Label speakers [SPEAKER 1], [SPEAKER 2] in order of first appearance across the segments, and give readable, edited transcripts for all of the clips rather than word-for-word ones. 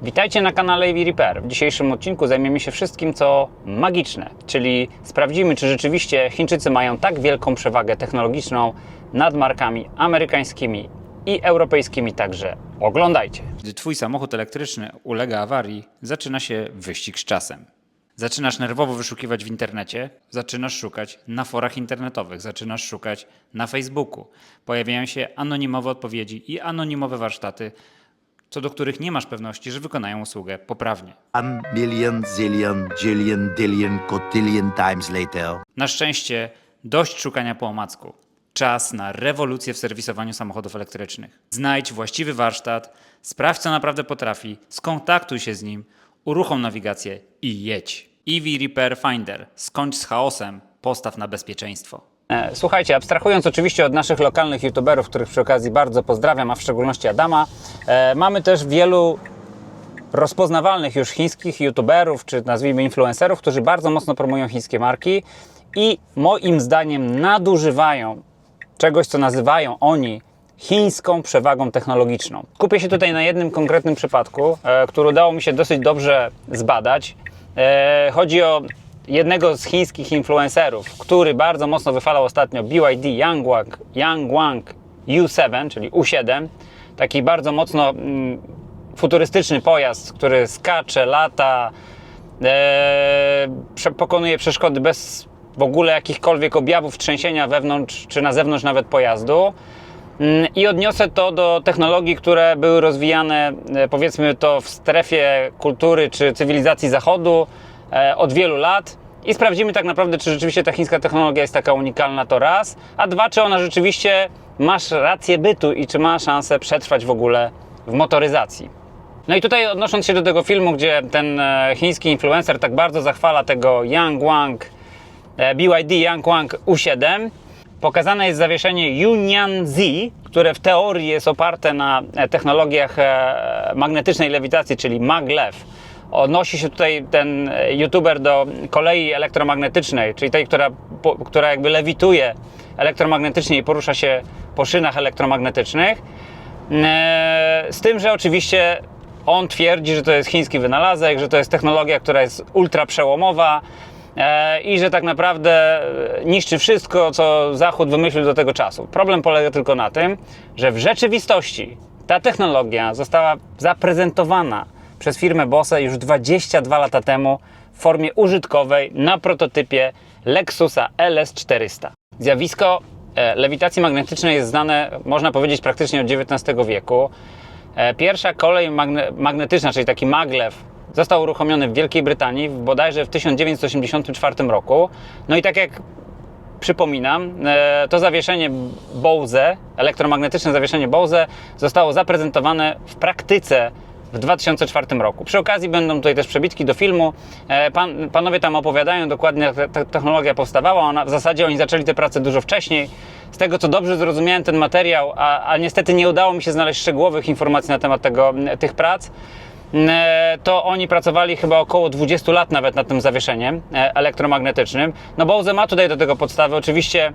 [SPEAKER 1] Witajcie na kanale EV Repair. W dzisiejszym odcinku zajmiemy się wszystkim, co magiczne, czyli sprawdzimy, czy rzeczywiście Chińczycy mają tak wielką przewagę technologiczną nad markami amerykańskimi i europejskimi, także oglądajcie. Gdy Twój samochód elektryczny ulega awarii, zaczyna się wyścig z czasem. Zaczynasz nerwowo wyszukiwać w internecie, zaczynasz szukać na forach internetowych, zaczynasz szukać na Facebooku. Pojawiają się anonimowe odpowiedzi i anonimowe warsztaty, co do których nie masz pewności, że wykonają usługę poprawnie.
[SPEAKER 2] 1 million, zillion, jillion, dillion, cotillion times later.
[SPEAKER 1] Na szczęście dość szukania po omacku. Czas na rewolucję w serwisowaniu samochodów elektrycznych. Znajdź właściwy warsztat, sprawdź co naprawdę potrafi, skontaktuj się z nim, uruchom nawigację i jedź. EV Repair Finder. Skończ z chaosem, postaw na bezpieczeństwo. Słuchajcie, abstrahując oczywiście od naszych lokalnych youtuberów, których przy okazji bardzo pozdrawiam, a w szczególności Adama, mamy też wielu rozpoznawalnych już chińskich youtuberów, czy nazwijmy influencerów, którzy bardzo mocno promują chińskie marki i moim zdaniem nadużywają czegoś, co nazywają oni chińską przewagą technologiczną. Kupię się tutaj na jednym konkretnym przypadku, który udało mi się dosyć dobrze zbadać. Chodzi o jednego z chińskich influencerów, który bardzo mocno wychwalał ostatnio BYD Yangwang U7, czyli U7. Taki bardzo mocno futurystyczny pojazd, który skacze, lata, pokonuje przeszkody bez w ogóle jakichkolwiek objawów trzęsienia wewnątrz czy na zewnątrz nawet pojazdu. I odniosę to do technologii, które były rozwijane, powiedzmy to, w strefie kultury czy cywilizacji Zachodu od wielu lat i sprawdzimy tak naprawdę, czy rzeczywiście ta chińska technologia jest taka unikalna, to raz, a dwa, czy ona rzeczywiście ma rację bytu i czy ma szansę przetrwać w ogóle w motoryzacji. No i tutaj odnosząc się do tego filmu, gdzie ten chiński influencer tak bardzo zachwala tego BYD Yangwang U7, pokazane jest zawieszenie Yunyan-Z, które w teorii jest oparte na technologiach magnetycznej lewitacji, czyli maglev. Odnosi się tutaj ten youtuber do kolei elektromagnetycznej, czyli tej, która jakby lewituje elektromagnetycznie i porusza się po szynach elektromagnetycznych. Z tym, że oczywiście on twierdzi, że to jest chiński wynalazek, że to jest technologia, która jest ultra przełomowa i że tak naprawdę niszczy wszystko, co Zachód wymyślił do tego czasu. Problem polega tylko na tym, że w rzeczywistości ta technologia została zaprezentowana przez firmę Bose już 22 lata temu w formie użytkowej na prototypie Lexusa LS400. Zjawisko lewitacji magnetycznej jest znane, można powiedzieć, praktycznie od XIX wieku. Pierwsza kolej magnetyczna, czyli taki maglev, został uruchomiony w Wielkiej Brytanii bodajże w 1984 roku. No i tak jak przypominam, to zawieszenie Bose, elektromagnetyczne zawieszenie Bose zostało zaprezentowane w praktyce w 2004 roku. Przy okazji będą tutaj też przebitki do filmu. Panowie tam opowiadają dokładnie, jak ta technologia powstawała. W zasadzie oni zaczęli te prace dużo wcześniej. Z tego, co dobrze zrozumiałem ten materiał, a niestety nie udało mi się znaleźć szczegółowych informacji na temat tych prac, to oni pracowali chyba około 20 lat nawet nad tym zawieszeniem elektromagnetycznym. No Bose ma tutaj do tego podstawy. Oczywiście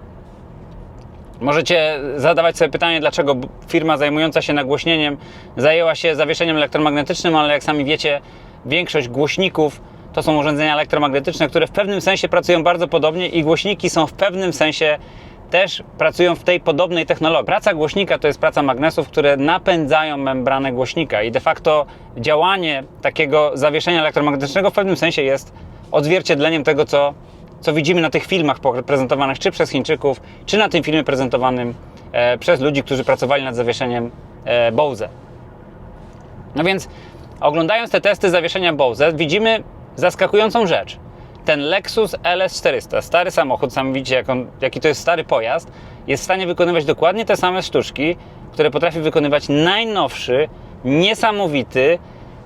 [SPEAKER 1] możecie zadawać sobie pytanie, dlaczego firma zajmująca się nagłośnieniem zajęła się zawieszeniem elektromagnetycznym, ale jak sami wiecie, większość głośników to są urządzenia elektromagnetyczne, które w pewnym sensie pracują bardzo podobnie i głośniki są w pewnym sensie też pracują w tej podobnej technologii. Praca głośnika to jest praca magnesów, które napędzają membranę głośnika i de facto działanie takiego zawieszenia elektromagnetycznego w pewnym sensie jest odzwierciedleniem tego, co widzimy na tych filmach prezentowanych czy przez Chińczyków, czy na tym filmie prezentowanym przez ludzi, którzy pracowali nad zawieszeniem Bose. No więc oglądając te testy zawieszenia Bose, widzimy zaskakującą rzecz. Ten Lexus LS400, stary samochód, sami widzicie jaki to jest stary pojazd, jest w stanie wykonywać dokładnie te same sztuczki, które potrafi wykonywać najnowszy, niesamowity,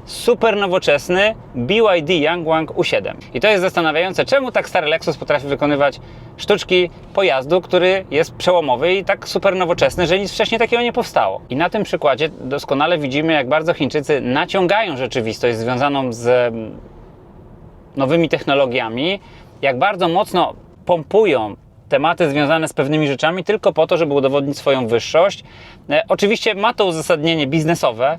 [SPEAKER 1] super nowoczesny BYD Yangwang U7. I to jest zastanawiające, czemu tak stary Lexus potrafi wykonywać sztuczki pojazdu, który jest przełomowy i tak super nowoczesny, że nic wcześniej takiego nie powstało. I na tym przykładzie doskonale widzimy, jak bardzo Chińczycy naciągają rzeczywistość związaną z nowymi technologiami, jak bardzo mocno pompują tematy związane z pewnymi rzeczami tylko po to, żeby udowodnić swoją wyższość. Oczywiście ma to uzasadnienie biznesowe.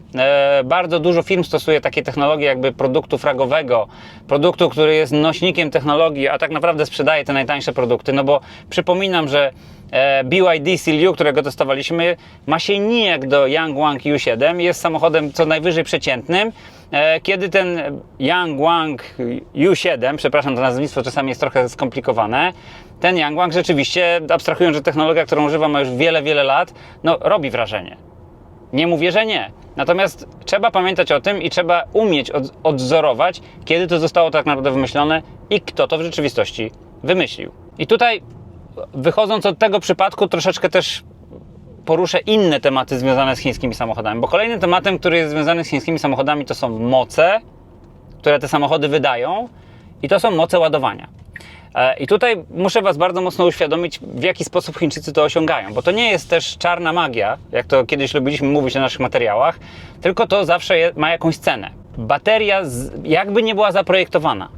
[SPEAKER 1] Bardzo dużo firm stosuje takie technologie jakby produktu fragowego, produktu, który jest nośnikiem technologii, a tak naprawdę sprzedaje te najtańsze produkty, no bo przypominam, że BYD Seal U, którego testowaliśmy, ma się nijak do Yangwang U7, jest samochodem co najwyżej przeciętnym. Kiedy ten Yangwang U7, przepraszam, to nazwisko czasami jest trochę skomplikowane, ten Yangwang rzeczywiście, abstrahując, że technologia, którą używa, ma już wiele, wiele lat, no robi wrażenie. Nie mówię, że nie. Natomiast trzeba pamiętać o tym i trzeba umieć odwzorować, kiedy to zostało tak naprawdę wymyślone i kto to w rzeczywistości wymyślił. I tutaj, wychodząc od tego przypadku, troszeczkę też poruszę inne tematy związane z chińskimi samochodami, bo kolejnym tematem, który jest związany z chińskimi samochodami, to są moce, które te samochody wydają i to są moce ładowania. I tutaj muszę Was bardzo mocno uświadomić, w jaki sposób Chińczycy to osiągają, bo to nie jest też czarna magia, jak to kiedyś lubiliśmy mówić na naszych materiałach, tylko to zawsze ma jakąś cenę. Bateria, jakby nie była zaprojektowana,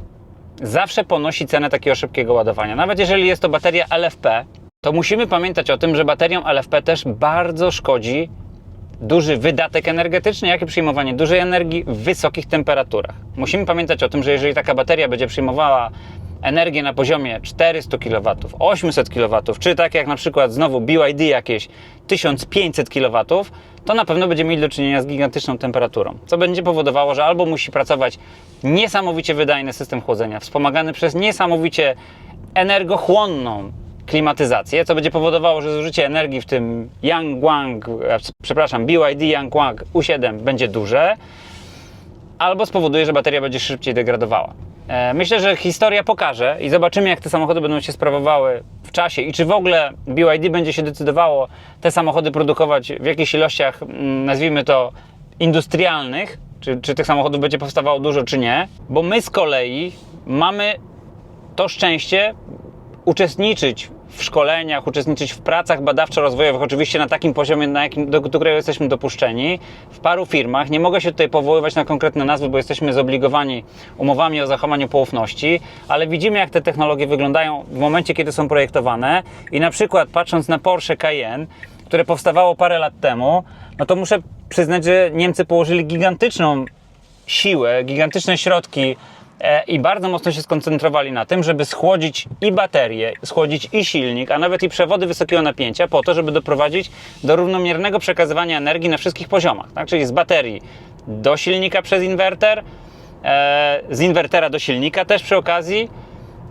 [SPEAKER 1] zawsze ponosi cenę takiego szybkiego ładowania. Nawet jeżeli jest to bateria LFP, to musimy pamiętać o tym, że bateriom LFP też bardzo szkodzi duży wydatek energetyczny, jak i przyjmowanie dużej energii w wysokich temperaturach. Musimy pamiętać o tym, że jeżeli taka bateria będzie przyjmowała energię na poziomie 400 kW, 800 kW, czy tak jak na przykład znowu BYD jakieś 1500 kW, to na pewno będziemy mieli do czynienia z gigantyczną temperaturą, co będzie powodowało, że albo musi pracować niesamowicie wydajny system chłodzenia, wspomagany przez niesamowicie energochłonną klimatyzację, co będzie powodowało, że zużycie energii w tym BYD Yangwang U7 będzie duże, albo spowoduje, że bateria będzie szybciej degradowała. Myślę, że historia pokaże i zobaczymy, jak te samochody będą się sprawowały w czasie i czy w ogóle BYD będzie się decydowało te samochody produkować w jakichś ilościach, nazwijmy to, industrialnych, czy tych samochodów będzie powstawało dużo, czy nie, bo my z kolei mamy to szczęście uczestniczyć w szkoleniach, uczestniczyć w pracach badawczo-rozwojowych, oczywiście na takim poziomie, do którego jesteśmy dopuszczeni, w paru firmach. Nie mogę się tutaj powoływać na konkretne nazwy, bo jesteśmy zobligowani umowami o zachowaniu poufności, ale widzimy, jak te technologie wyglądają w momencie, kiedy są projektowane i na przykład patrząc na Porsche Cayenne, które powstawało parę lat temu, no to muszę przyznać, że Niemcy położyli gigantyczną siłę, gigantyczne środki i bardzo mocno się skoncentrowali na tym, żeby schłodzić i baterię, schłodzić i silnik, a nawet i przewody wysokiego napięcia po to, żeby doprowadzić do równomiernego przekazywania energii na wszystkich poziomach, tak? Czyli z baterii do silnika przez inwerter, z inwertera do silnika też przy okazji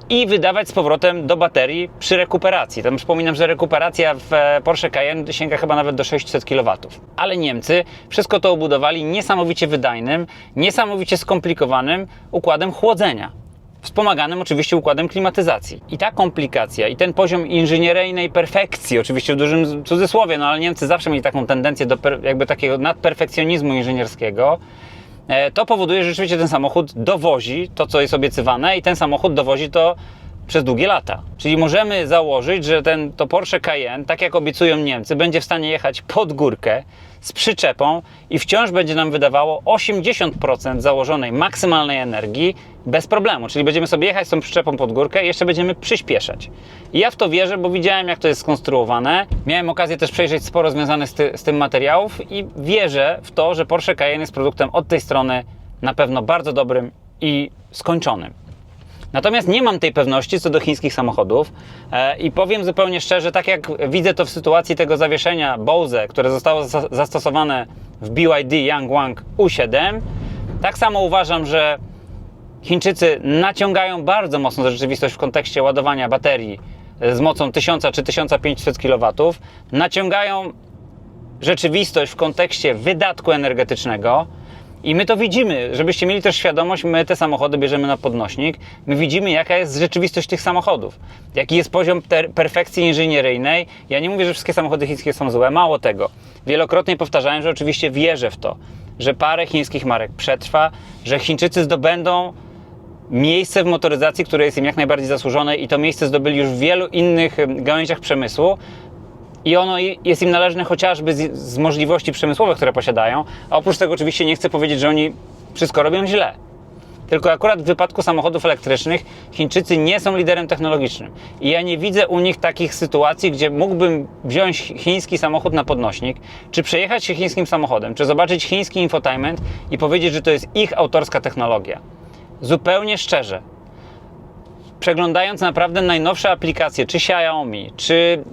[SPEAKER 1] i wydawać z powrotem do baterii przy rekuperacji. Tam przypominam, że rekuperacja w Porsche Cayenne sięga chyba nawet do 600 kW. Ale Niemcy wszystko to obudowali niesamowicie wydajnym, niesamowicie skomplikowanym układem chłodzenia. Wspomaganym oczywiście układem klimatyzacji. I ta komplikacja i ten poziom inżynieryjnej perfekcji, oczywiście w dużym cudzysłowie, no ale Niemcy zawsze mieli taką tendencję do jakby takiego nadperfekcjonizmu inżynierskiego, to powoduje, że rzeczywiście ten samochód dowozi to, co jest obiecywane i ten samochód dowozi to przez długie lata. Czyli możemy założyć, że to Porsche Cayenne, tak jak obiecują Niemcy, będzie w stanie jechać pod górkę z przyczepą i wciąż będzie nam wydawało 80% założonej maksymalnej energii bez problemu. Czyli będziemy sobie jechać z tą przyczepą pod górkę i jeszcze będziemy przyspieszać. I ja w to wierzę, bo widziałem, jak to jest skonstruowane. Miałem okazję też przejrzeć sporo związanych z tym materiałów i wierzę w to, że Porsche Cayenne jest produktem od tej strony na pewno bardzo dobrym i skończonym. Natomiast nie mam tej pewności co do chińskich samochodów i powiem zupełnie szczerze, tak jak widzę to w sytuacji tego zawieszenia Bose, które zostało zastosowane w BYD Yangwang U7, tak samo uważam, że Chińczycy naciągają bardzo mocno rzeczywistość w kontekście ładowania baterii z mocą 1000 czy 1500 kW, naciągają rzeczywistość w kontekście wydatku energetycznego. I my to widzimy, żebyście mieli też świadomość, my te samochody bierzemy na podnośnik, my widzimy, jaka jest rzeczywistość tych samochodów, jaki jest poziom perfekcji inżynieryjnej. Ja nie mówię, że wszystkie samochody chińskie są złe, mało tego. Wielokrotnie powtarzałem, że oczywiście wierzę w to, że parę chińskich marek przetrwa, że Chińczycy zdobędą miejsce w motoryzacji, które jest im jak najbardziej zasłużone i to miejsce zdobyli już w wielu innych gałęziach przemysłu. I ono jest im należne chociażby z możliwości przemysłowych, które posiadają, a oprócz tego oczywiście nie chcę powiedzieć, że oni wszystko robią źle. Tylko akurat w wypadku samochodów elektrycznych Chińczycy nie są liderem technologicznym. I ja nie widzę u nich takich sytuacji, gdzie mógłbym wziąć chiński samochód na podnośnik, czy przejechać się chińskim samochodem, czy zobaczyć chiński infotainment i powiedzieć, że to jest ich autorska technologia. Zupełnie szczerze, przeglądając naprawdę najnowsze aplikacje, czy Xiaomi, czy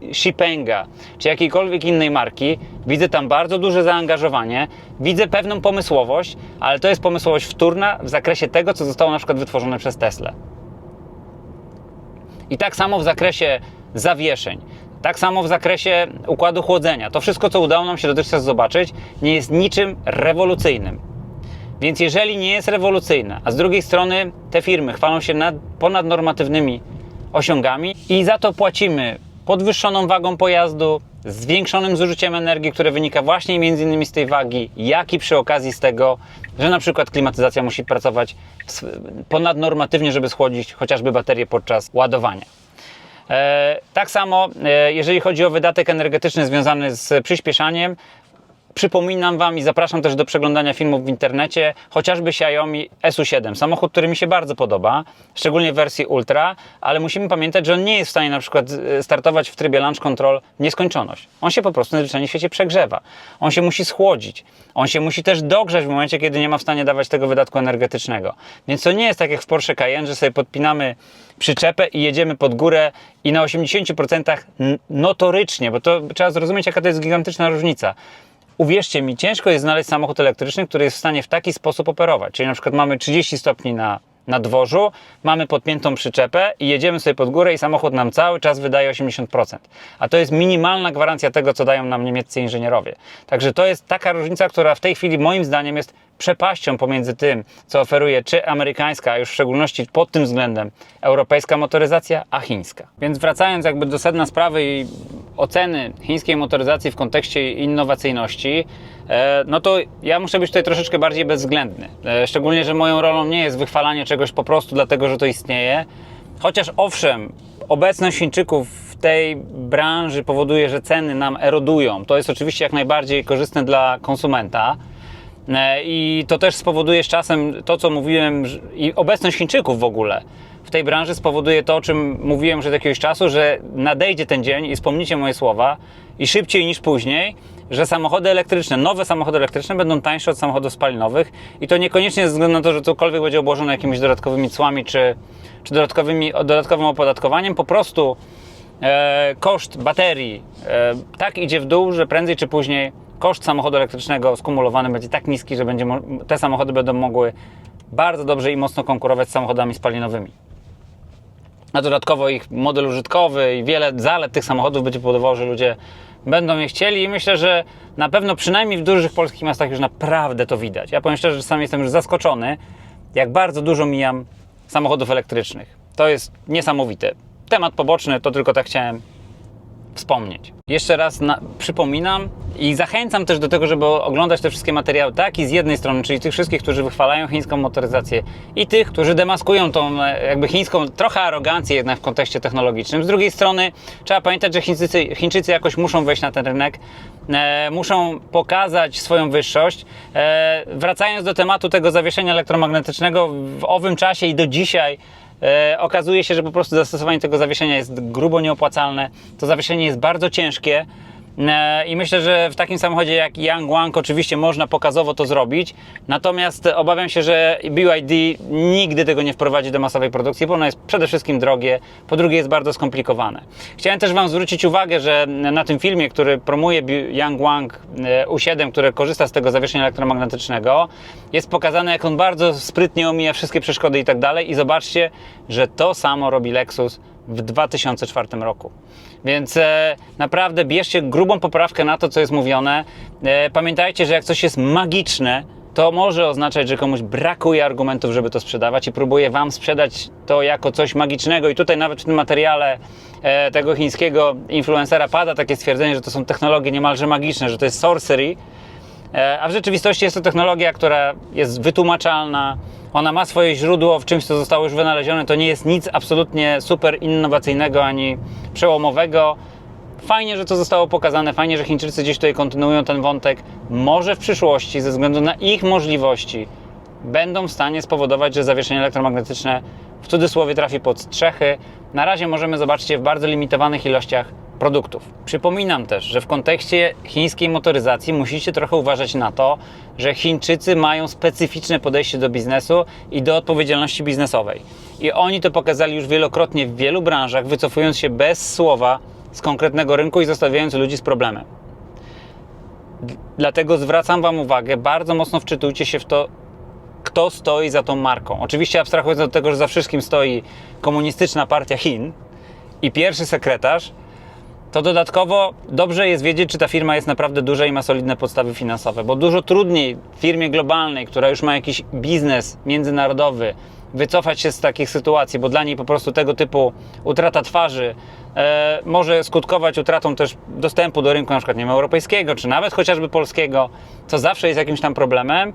[SPEAKER 1] Xpenga, czy jakiejkolwiek innej marki, widzę tam bardzo duże zaangażowanie, widzę pewną pomysłowość, ale to jest pomysłowość wtórna w zakresie tego, co zostało na przykład wytworzone przez Teslę. I tak samo w zakresie zawieszeń, tak samo w zakresie układu chłodzenia. To wszystko, co udało nam się dotychczas zobaczyć, nie jest niczym rewolucyjnym. Więc jeżeli nie jest rewolucyjne, a z drugiej strony te firmy chwalą się ponadnormatywnymi osiągami i za to płacimy podwyższoną wagą pojazdu, zwiększonym zużyciem energii, które wynika właśnie m.in. z tej wagi, jak i przy okazji z tego, że na przykład klimatyzacja musi pracować ponadnormatywnie, żeby schłodzić chociażby baterię podczas ładowania. Tak samo, jeżeli chodzi o wydatek energetyczny związany z przyspieszaniem, przypominam Wam i zapraszam też do przeglądania filmów w internecie, chociażby Xiaomi SU7, samochód, który mi się bardzo podoba, szczególnie w wersji Ultra, ale musimy pamiętać, że on nie jest w stanie na przykład startować w trybie Launch Control w nieskończoność. On się po prostu najzwyczajniej w świecie przegrzewa. On się musi schłodzić. On się musi też dogrzać w momencie, kiedy nie ma w stanie dawać tego wydatku energetycznego. Więc to nie jest tak jak w Porsche Cayenne, że sobie podpinamy przyczepę i jedziemy pod górę i na 80% notorycznie, bo to trzeba zrozumieć, jaka to jest gigantyczna różnica. Uwierzcie mi, ciężko jest znaleźć samochód elektryczny, który jest w stanie w taki sposób operować. Czyli na przykład mamy 30 stopni na dworzu, mamy podpiętą przyczepę i jedziemy sobie pod górę i samochód nam cały czas wydaje 80%. A to jest minimalna gwarancja tego, co dają nam niemieccy inżynierowie. Także to jest taka różnica, która w tej chwili moim zdaniem jest przepaścią pomiędzy tym, co oferuje czy amerykańska, a już w szczególności pod tym względem europejska motoryzacja, a chińska. Więc wracając jakby do sedna sprawy i oceny chińskiej motoryzacji w kontekście innowacyjności, no to ja muszę być tutaj troszeczkę bardziej bezwzględny. Szczególnie, że moją rolą nie jest wychwalanie czegoś po prostu dlatego, że to istnieje. Chociaż owszem, obecność Chińczyków w tej branży powoduje, że ceny nam erodują. To jest oczywiście jak najbardziej korzystne dla konsumenta. I to też spowoduje z czasem to, co mówiłem, i obecność Chińczyków w ogóle w tej branży spowoduje to, o czym mówiłem już od jakiegoś czasu, że nadejdzie ten dzień i wspomnicie moje słowa i szybciej niż później, że samochody elektryczne, nowe samochody elektryczne będą tańsze od samochodów spalinowych i to niekoniecznie ze względu na to, że cokolwiek będzie obłożone jakimiś dodatkowymi cłami czy dodatkowym opodatkowaniem, po prostu koszt baterii tak idzie w dół, że prędzej czy później koszt samochodu elektrycznego skumulowany będzie tak niski, że te samochody będą mogły bardzo dobrze i mocno konkurować z samochodami spalinowymi. A dodatkowo ich model użytkowy i wiele zalet tych samochodów będzie powodowało, że ludzie będą je chcieli i myślę, że na pewno przynajmniej w dużych polskich miastach już naprawdę to widać. Ja powiem szczerze, że sam jestem już zaskoczony, jak bardzo dużo mijam samochodów elektrycznych. To jest niesamowite. Temat poboczny, to tylko tak chciałem wspomnieć. Jeszcze raz przypominam i zachęcam też do tego, żeby oglądać te wszystkie materiały, tak i z jednej strony, czyli tych wszystkich, którzy wychwalają chińską motoryzację i tych, którzy demaskują tą jakby chińską trochę arogancję jednak w kontekście technologicznym. Z drugiej strony trzeba pamiętać, że Chińczycy jakoś muszą wejść na ten rynek, muszą pokazać swoją wyższość. Wracając do tematu tego zawieszenia elektromagnetycznego, w owym czasie i do dzisiaj okazuje się, że po prostu zastosowanie tego zawieszenia jest grubo nieopłacalne. To zawieszenie jest bardzo ciężkie i myślę, że w takim samochodzie jak Yangwang oczywiście można pokazowo to zrobić, natomiast obawiam się, że BYD nigdy tego nie wprowadzi do masowej produkcji, bo ono jest przede wszystkim drogie, po drugie jest bardzo skomplikowane. Chciałem też Wam zwrócić uwagę, że na tym filmie, który promuje Yangwang U7, który korzysta z tego zawieszenia elektromagnetycznego, jest pokazane, jak on bardzo sprytnie omija wszystkie przeszkody i tak dalej i zobaczcie, że to samo robi Lexus w 2004 roku. Więc naprawdę bierzcie grubą poprawkę na to, co jest mówione. Pamiętajcie, że jak coś jest magiczne, to może oznaczać, że komuś brakuje argumentów, żeby to sprzedawać i próbuje Wam sprzedać to jako coś magicznego. I tutaj nawet w tym materiale tego chińskiego influencera pada takie stwierdzenie, że to są technologie niemalże magiczne, że to jest sorcery. A w rzeczywistości jest to technologia, która jest wytłumaczalna, ona ma swoje źródło w czymś, co zostało już wynalezione, to nie jest nic absolutnie super innowacyjnego ani przełomowego. Fajnie, że to zostało pokazane, fajnie, że Chińczycy gdzieś tutaj kontynuują ten wątek. Może w przyszłości, ze względu na ich możliwości, będą w stanie spowodować, że zawieszenie elektromagnetyczne w cudzysłowie trafi pod strzechy. Na razie możemy zobaczyć je w bardzo limitowanych ilościach produktów. Przypominam też, że w kontekście chińskiej motoryzacji musicie trochę uważać na to, że Chińczycy mają specyficzne podejście do biznesu i do odpowiedzialności biznesowej. I oni to pokazali już wielokrotnie w wielu branżach, wycofując się bez słowa z konkretnego rynku i zostawiając ludzi z problemem. Dlatego zwracam Wam uwagę, bardzo mocno wczytujcie się w to, kto stoi za tą marką. Oczywiście abstrahując od tego, że za wszystkim stoi Komunistyczna Partia Chin i pierwszy sekretarz, to dodatkowo dobrze jest wiedzieć, czy ta firma jest naprawdę duża i ma solidne podstawy finansowe, bo dużo trudniej firmie globalnej, która już ma jakiś biznes międzynarodowy, wycofać się z takich sytuacji, bo dla niej po prostu tego typu utrata twarzy może skutkować utratą też dostępu do rynku na przykład nie wiem, europejskiego, czy nawet chociażby polskiego, co zawsze jest jakimś tam problemem.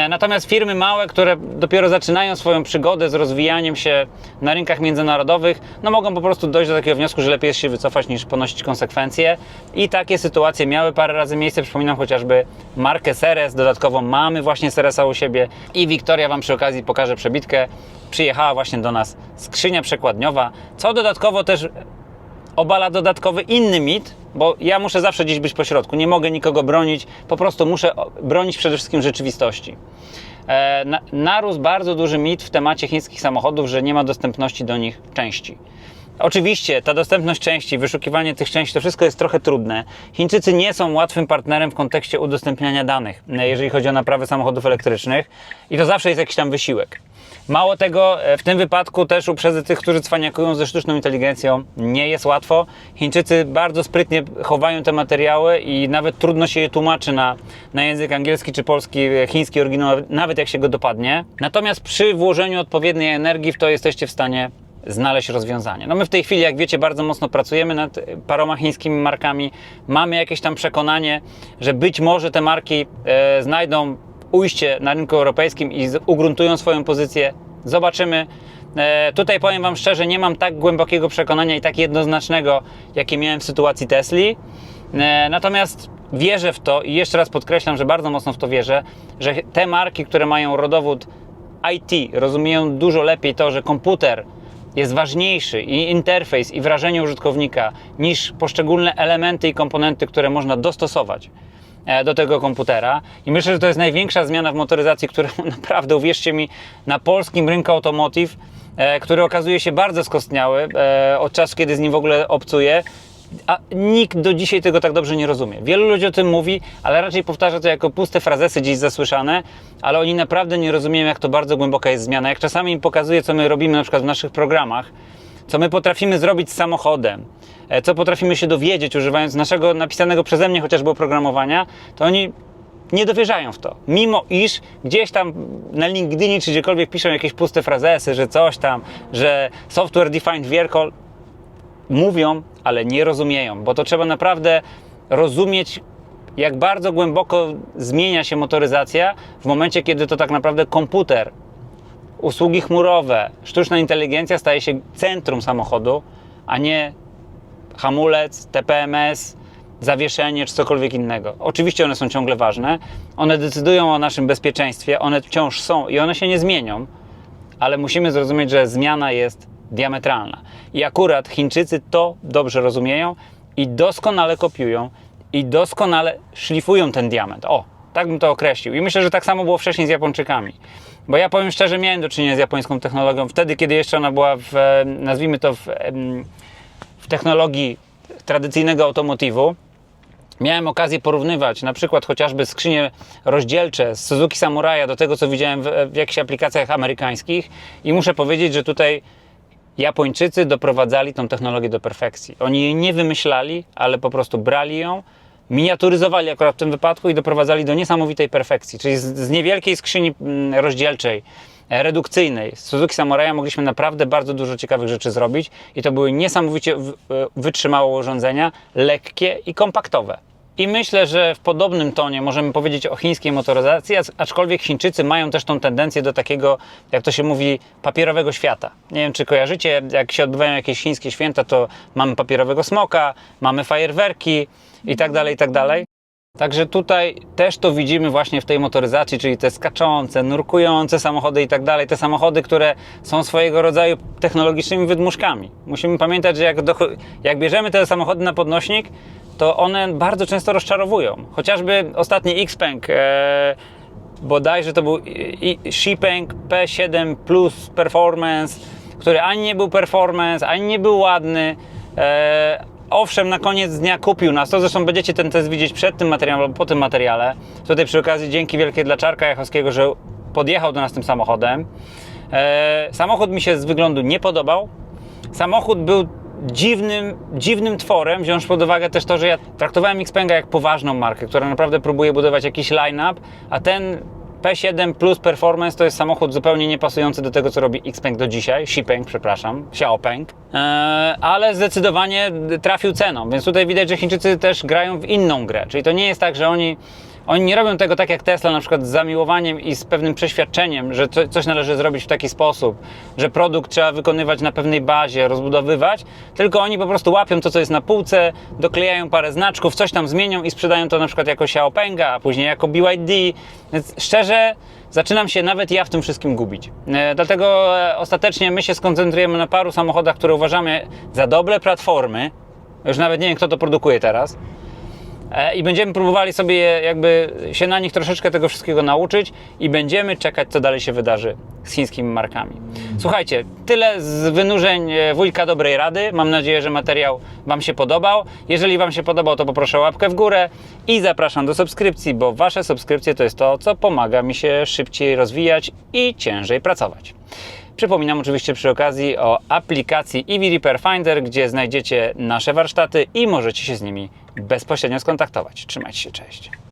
[SPEAKER 1] Natomiast firmy małe, które dopiero zaczynają swoją przygodę z rozwijaniem się na rynkach międzynarodowych, no mogą po prostu dojść do takiego wniosku, że lepiej jest się wycofać niż ponosić konsekwencje. I takie sytuacje miały parę razy miejsce. Przypominam chociażby markę Ceres. Dodatkowo mamy właśnie Ceresa u siebie i Wiktoria Wam przy okazji pokaże przebitkę. Przyjechała właśnie do nas skrzynia przekładniowa, co dodatkowo też obala dodatkowy inny mit, bo ja muszę zawsze gdzieś być po środku, nie mogę nikogo bronić, po prostu muszę bronić przede wszystkim rzeczywistości. Narósł bardzo duży mit w temacie chińskich samochodów, że nie ma dostępności do nich części. Oczywiście ta dostępność części, wyszukiwanie tych części, to wszystko jest trochę trudne. Chińczycy nie są łatwym partnerem w kontekście udostępniania danych, jeżeli chodzi o naprawę samochodów elektrycznych i to zawsze jest jakiś tam wysiłek. Mało tego, w tym wypadku też uprzedzę tych, którzy cwaniakują ze sztuczną inteligencją, nie jest łatwo. Chińczycy bardzo sprytnie chowają te materiały i nawet trudno się je tłumaczy na język angielski czy polski, chiński oryginał, nawet jak się go dopadnie. Natomiast przy włożeniu odpowiedniej energii w to jesteście w stanie znaleźć rozwiązanie. No my w tej chwili, jak wiecie, bardzo mocno pracujemy nad paroma chińskimi markami. Mamy jakieś tam przekonanie, że być może te marki znajdą ujście na rynku europejskim i ugruntują swoją pozycję. Zobaczymy. Tutaj powiem Wam szczerze, nie mam tak głębokiego przekonania i tak jednoznacznego, jakie miałem w sytuacji Tesli. Natomiast wierzę w to i jeszcze raz podkreślam, że bardzo mocno w to wierzę, że te marki, które mają rodowód IT, rozumieją dużo lepiej to, że komputer jest ważniejszy i interfejs i wrażenie użytkownika niż poszczególne elementy i komponenty, które można dostosować do tego komputera. I myślę, że to jest największa zmiana w motoryzacji, która naprawdę, uwierzcie mi, na polskim rynku automotive, który okazuje się bardzo skostniały od czasu, kiedy z nim w ogóle obcuję, a nikt do dzisiaj tego tak dobrze nie rozumie. Wielu ludzi o tym mówi, ale raczej powtarza to jako puste frazesy gdzieś zasłyszane, ale oni naprawdę nie rozumieją, jak to bardzo głęboka jest zmiana. Jak czasami im pokazuję, co my robimy na przykład w naszych programach, co my potrafimy zrobić z samochodem, co potrafimy się dowiedzieć, używając naszego napisanego przeze mnie chociażby oprogramowania, to oni nie dowierzają w to. Mimo iż gdzieś tam na LinkedInie czy gdziekolwiek piszą jakieś puste frazesy, że coś tam, że software defined vehicle, mówią, ale nie rozumieją, bo to trzeba naprawdę rozumieć, jak bardzo głęboko zmienia się motoryzacja w momencie, kiedy to tak naprawdę komputer, usługi chmurowe, sztuczna inteligencja staje się centrum samochodu, a nie hamulec, TPMS, zawieszenie czy cokolwiek innego. Oczywiście one są ciągle ważne, one decydują o naszym bezpieczeństwie, one wciąż są i one się nie zmienią, ale musimy zrozumieć, że zmiana jest diametralna. I akurat Chińczycy to dobrze rozumieją i doskonale kopiują i doskonale szlifują ten diament. O, tak bym to określił. I myślę, że tak samo było wcześniej z Japończykami. Bo ja powiem szczerze, miałem do czynienia z japońską technologią wtedy, kiedy jeszcze ona była nazwijmy to w technologii tradycyjnego automotywu. Miałem okazję porównywać na przykład chociażby skrzynie rozdzielcze z Suzuki Samuraja do tego, co widziałem w jakichś aplikacjach amerykańskich i muszę powiedzieć, że tutaj Japończycy doprowadzali tą technologię do perfekcji. Oni jej nie wymyślali, ale po prostu brali ją, miniaturyzowali akurat w tym wypadku i doprowadzali do niesamowitej perfekcji. Czyli z niewielkiej skrzyni rozdzielczej, redukcyjnej z Suzuki Samuraja mogliśmy naprawdę bardzo dużo ciekawych rzeczy zrobić i to były niesamowicie wytrzymałe urządzenia, lekkie i kompaktowe. I myślę, że w podobnym tonie możemy powiedzieć o chińskiej motoryzacji, aczkolwiek Chińczycy mają też tą tendencję do takiego, jak to się mówi, papierowego świata. Nie wiem, czy kojarzycie, jak się odbywają jakieś chińskie święta, to mamy papierowego smoka, mamy fajerwerki i tak dalej, i tak dalej. Także tutaj też to widzimy właśnie w tej motoryzacji, czyli te skaczące, nurkujące samochody i tak dalej. Te samochody, które są swojego rodzaju technologicznymi wydmuszkami. Musimy pamiętać, że jak bierzemy te samochody na podnośnik, to one bardzo często rozczarowują. Chociażby ostatni Xpeng, bodajże to był Xpeng P7 Plus Performance, który ani nie był performance, ani nie był ładny. Owszem, na koniec dnia kupił nas to, zresztą będziecie ten test widzieć przed tym materiałem albo po tym materiale. Tutaj przy okazji dzięki wielkie dla Czarka Jachowskiego, że podjechał do nas tym samochodem. Samochód mi się z wyglądu nie podobał. Samochód był dziwnym tworem, wziąć pod uwagę też to, że ja traktowałem Xpenga jak poważną markę, która naprawdę próbuje budować jakiś line-up, a ten P7 Plus Performance to jest samochód zupełnie niepasujący do tego, co robi Xpeng do dzisiaj, Xiaopeng, ale zdecydowanie trafił ceną, więc tutaj widać, że Chińczycy też grają w inną grę, czyli to nie jest tak, że oni nie robią tego tak jak Tesla, na przykład z zamiłowaniem i z pewnym przeświadczeniem, że coś należy zrobić w taki sposób, że produkt trzeba wykonywać na pewnej bazie, rozbudowywać, tylko oni po prostu łapią to, co jest na półce, doklejają parę znaczków, coś tam zmienią i sprzedają to na przykład jako Xiaopenga, a później jako BYD, więc szczerze zaczynam się nawet ja w tym wszystkim gubić. Dlatego ostatecznie my się skoncentrujemy na paru samochodach, które uważamy za dobre platformy, już nawet nie wiem, kto to produkuje teraz, i będziemy próbowali sobie jakby się na nich troszeczkę tego wszystkiego nauczyć i będziemy czekać, co dalej się wydarzy z chińskimi markami. Słuchajcie, tyle z wynurzeń wujka dobrej rady. Mam nadzieję, że materiał Wam się podobał. Jeżeli Wam się podobał, to poproszę o łapkę w górę i zapraszam do subskrypcji, bo Wasze subskrypcje to jest to, co pomaga mi się szybciej rozwijać i ciężej pracować. Przypominam oczywiście przy okazji o aplikacji EV Repair Finder, gdzie znajdziecie nasze warsztaty i możecie się z nimi bezpośrednio skontaktować. Trzymajcie się, cześć.